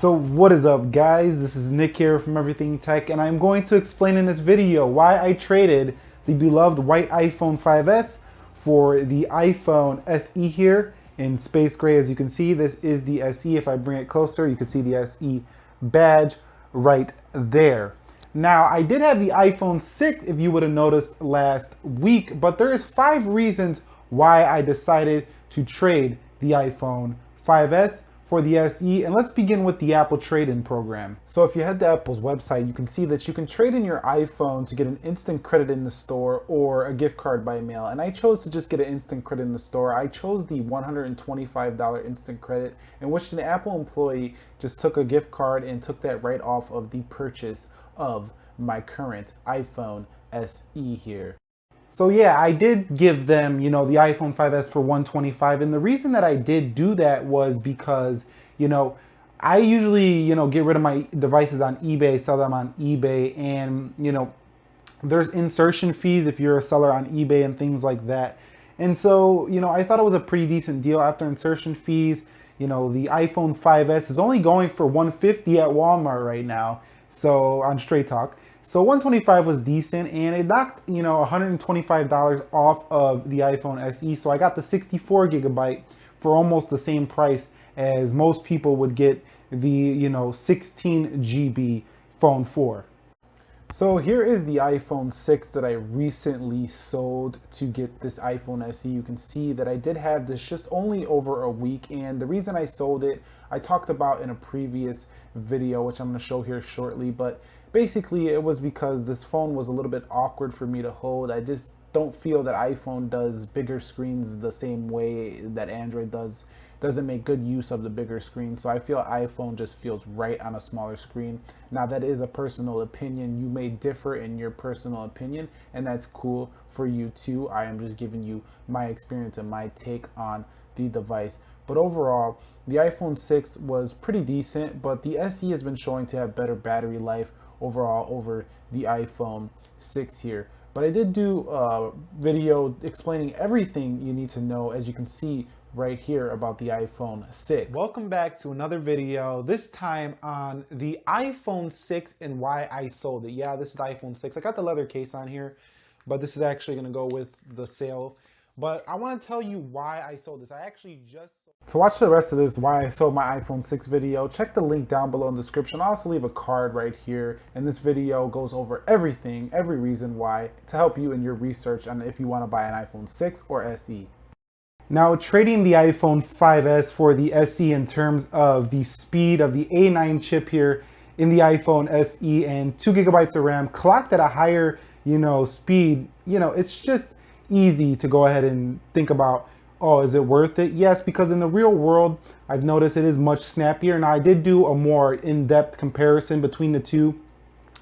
So what is up, guys? This is Nick here from Everything Tech, and I'm going to explain in this video why I traded the beloved white iPhone 5S for the iPhone SE here in space gray. As you can see, this is the SE. If I bring it closer, you can see the SE badge right there. Now, I did have the iPhone 6, if you would have noticed last week, but there is 5 reasons why I decided to trade the iPhone 5S for the SE. And let's begin with the Apple trade-in program. So if you head to Apple's website, you can see that you can trade in your iPhone to get an instant credit in the store or a gift card by mail. And I chose to just get an instant credit in the store. I chose the $125 instant credit, in which an Apple employee just took a gift card and took that right off of the purchase of my current iPhone SE here. So yeah, I did give them, the iPhone 5S for $125, and the reason that I did do that was because, I usually, get rid of my devices on eBay, sell them on eBay, and, there's insertion fees if you're a seller on eBay and things like that. And so, I thought it was a pretty decent deal after insertion fees. The iPhone 5S is only going for $150 at Walmart right now, so on Straight Talk. So $125 was decent, and it knocked, $125 off of the iPhone SE. So I got the 64 gigabyte for almost the same price as most people would get the, 16 GB phone for. So here is the iPhone 6 that I recently sold to get this iPhone SE. You can see that I did have this just only over a week, and the reason I sold it, I talked about in a previous video, which I'm going to show here shortly, but basically it was because this phone was a little bit awkward for me to hold. I just don't feel that iPhone does bigger screens the same way that Android doesn't make good use of the bigger screen. So I feel iPhone just feels right on a smaller screen. Now that is a personal opinion. You may differ in your personal opinion, and that's cool for you too. I am just giving you my experience and my take on the device. But overall, the iPhone 6 was pretty decent, but the SE has been showing to have better battery life overall over the iPhone 6 here. But I did do a video explaining everything you need to know, as you can see right here, about the iPhone 6. Welcome back to another video, this time on the iPhone 6 and why I sold it. Yeah, this is the iPhone 6. I got the leather case on here, but this is actually going to go with the sale. But I want to tell you why I sold this. I actually just... To watch the rest of this why I sold my iPhone 6 video, check the link down below in the description. I'll also leave a card right here, and this video goes over everything, every reason why, to help you in your research on if you want to buy an iPhone 6 or SE. Now, trading the iPhone 5S for the SE in terms of the speed of the A9 chip here in the iPhone SE and 2 gigabytes of RAM clocked at a higher, speed, it's just easy to go ahead and think about, oh, is it worth it? Yes, because in the real world, I've noticed it is much snappier. Now, I did do a more in-depth comparison between the two.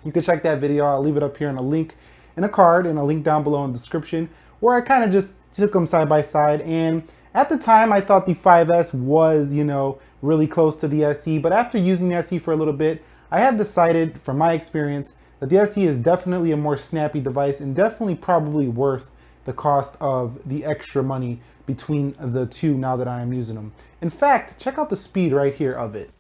You can check that video. I'll leave it up here in a link, in a card, and a link down below in the description, where I kind of just took them side by side. And at the time, I thought the 5S was, really close to the SE. But after using the SE for a little bit, I have decided, from my experience, that the SE is definitely a more snappy device and definitely probably worth the cost of the extra money between the two now that I am using them. In fact, check out the speed right here of it.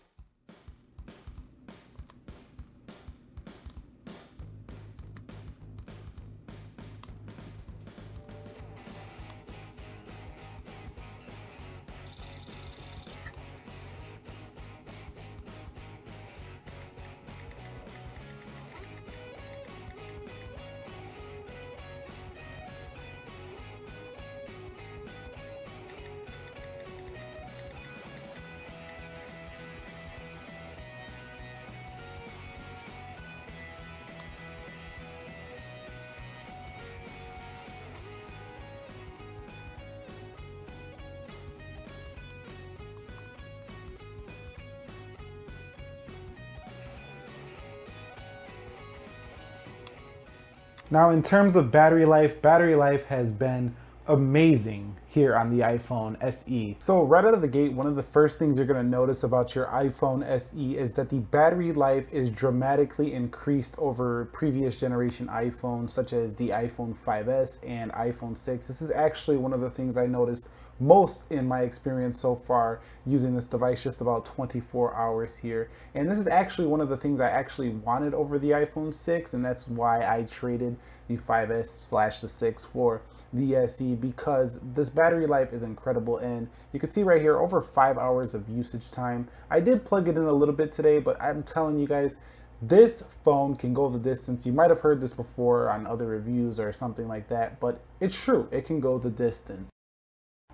Now, in terms of battery life has been amazing here on the iPhone SE. So right out of the gate, one of the first things you're going to notice about your iPhone SE is that the battery life is dramatically increased over previous generation iPhones, such as the iPhone 5S and iPhone 6. This is actually one of the things I noticed most in my experience so far using this device, just about 24 hours here. And this is actually one of the things I actually wanted over the iPhone 6, and that's why I traded the 5S/the 6 for the SE, because this battery life is incredible. And you can see right here, over 5 hours of usage time. I did plug it in a little bit today, but I'm telling you guys, this phone can go the distance. You might have heard this before on other reviews or something like that, but it's true, it can go the distance.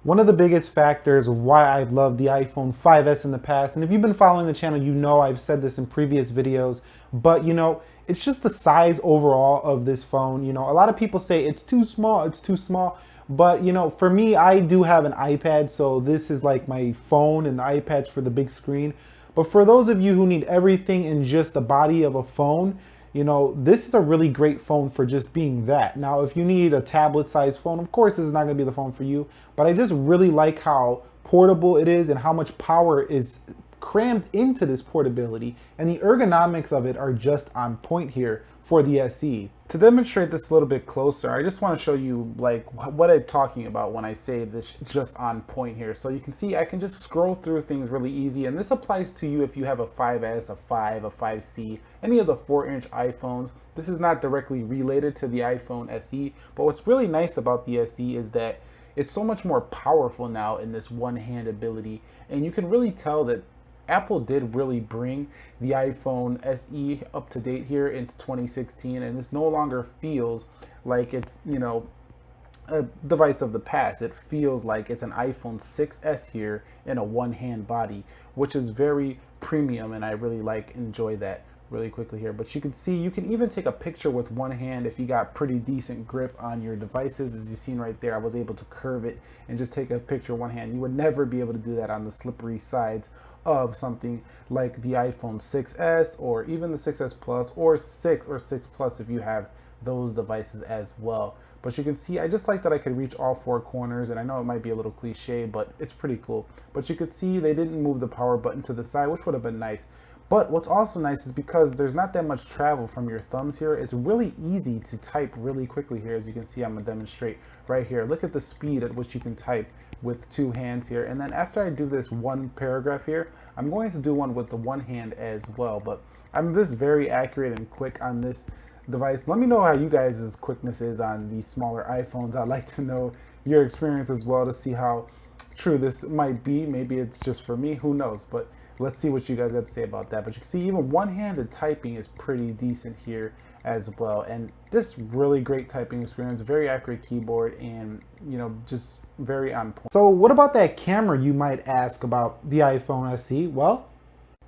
One of the biggest factors of why I've loved the iPhone 5S in the past, and if you've been following the channel, you know I've said this in previous videos, but you know, it's just the size overall of this phone. You know, a lot of people say it's too small, but you know, for me, I do have an iPad, so this is like my phone and the iPad's for the big screen. But for those of you who need everything in just the body of a phone, you know, this is a really great phone for just being that. Now, if you need a tablet sized phone, of course, this is not gonna be the phone for you, but I just really like how portable it is and how much power is crammed into this portability, and the ergonomics of it are just on point here for the SE. To demonstrate this a little bit closer, I just want to show you like what I'm talking about when I say this just on point here. So you can see I can just scroll through things really easy, and this applies to you if you have a 5S, a 5, a 5C, any of the 4-inch iPhones. This is not directly related to the iPhone SE, but what's really nice about the SE is that it's so much more powerful now in this one-hand ability, and you can really tell that Apple did really bring the iPhone SE up to date here into 2016, and this no longer feels like it's, you know, a device of the past. It feels like it's an iPhone 6S here in a one-hand body, which is very premium, and I really enjoy that really quickly here. But you can see you can even take a picture with one hand if you got pretty decent grip on your devices. As you've seen right there, I was able to curve it and just take a picture one hand. You would never be able to do that on the slippery sides of something like the iPhone 6S or even the 6S Plus or 6 or 6 Plus if you have those devices as well. But you can see I just like that I could reach all four corners, and I know it might be a little cliche, but it's pretty cool. But you could see they didn't move the power button to the side, which would have been nice. But what's also nice is because there's not that much travel from your thumbs here, it's really easy to type really quickly here. As you can see, I'm gonna demonstrate right here. Look at the speed at which you can type with two hands here. And then after I do this one paragraph here, I'm going to do one with the one hand as well. But I'm just very accurate and quick on this device. Let me know how you guys' quickness is on these smaller iPhones. I'd like to know your experience as well to see how true this might be. Maybe it's just for me, who knows? But let's see what you guys got to say about that. But you can see even one-handed typing is pretty decent here as well, and just really great typing experience, very accurate keyboard, and you know, just very on point. So what about that camera, you might ask about the iPhone SE? Well,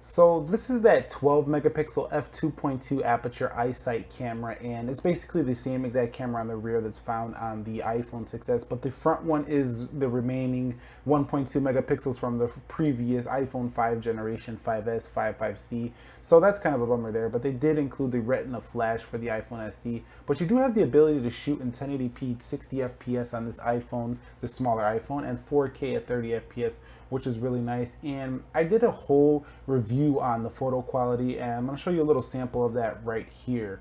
so this is that 12 megapixel f2.2 aperture iSight camera, and it's basically the same exact camera on the rear that's found on the iPhone 6s, but the front one is the remaining 1.2 megapixels from the previous iPhone 5 generation, 5S, 5C. So that's kind of a bummer there, but they did include the Retina flash for the iPhone SE. But you do have the ability to shoot in 1080p 60 FPS on this iPhone, the smaller iPhone, and 4K at 30 FPS, which is really nice. And I did a whole review on the photo quality, and I'm going to show you a little sample of that right here.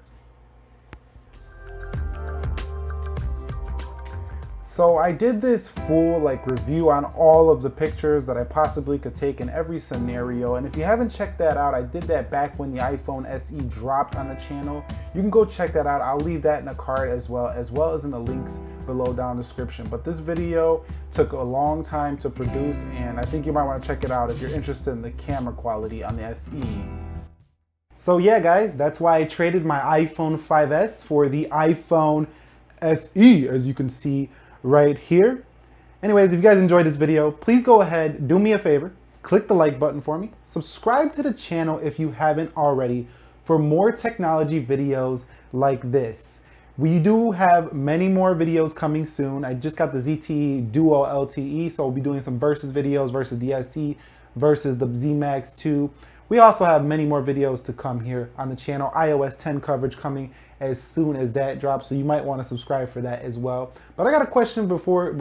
So I did this full review on all of the pictures that I possibly could take in every scenario, and if you haven't checked that out, I did that back when the iPhone SE dropped on the channel. You can go check that out. I'll leave that in the card as well as in the links below down in the description. But this video took a long time to produce, and I think you might want to check it out if you're interested in the camera quality on the SE. So yeah guys, that's why I traded my iPhone 5S for the iPhone SE, as you can see right here. Anyways, if you guys enjoyed this video, please go ahead, do me a favor, click the like button for me, subscribe to the channel if you haven't already for more technology videos like this. We do have many more videos coming soon. I just got the ZTE Duo LTE, so we'll be doing some versus videos versus the SE versus the Z Max 2. We also have many more videos to come here on the channel. iOS 10 coverage coming as soon as that drops, so you might want to subscribe for that as well. But I got a question before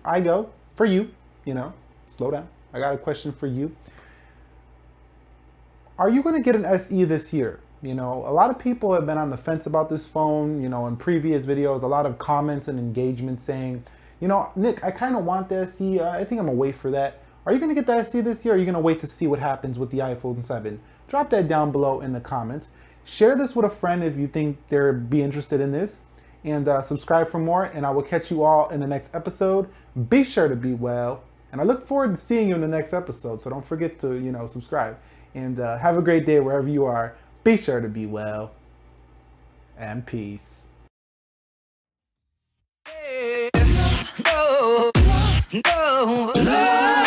I go for you. You know, slow down. I got a question for you. Are you going to get an SE this year? You know, a lot of people have been on the fence about this phone. You know, in previous videos, a lot of comments and engagement saying, You know, Nick, I kind of want the SE. I think I'm gonna wait for that. Are you gonna get the SE this year, or are you gonna wait to see what happens with the iPhone 7? Drop that down below in the comments. Share this with a friend if you think they'd be interested in this. And subscribe for more, and I will catch you all in the next episode. Be sure to be well, and I look forward to seeing you in the next episode. So don't forget to, subscribe. And have a great day wherever you are. Be sure to be well, and peace. No, no, no.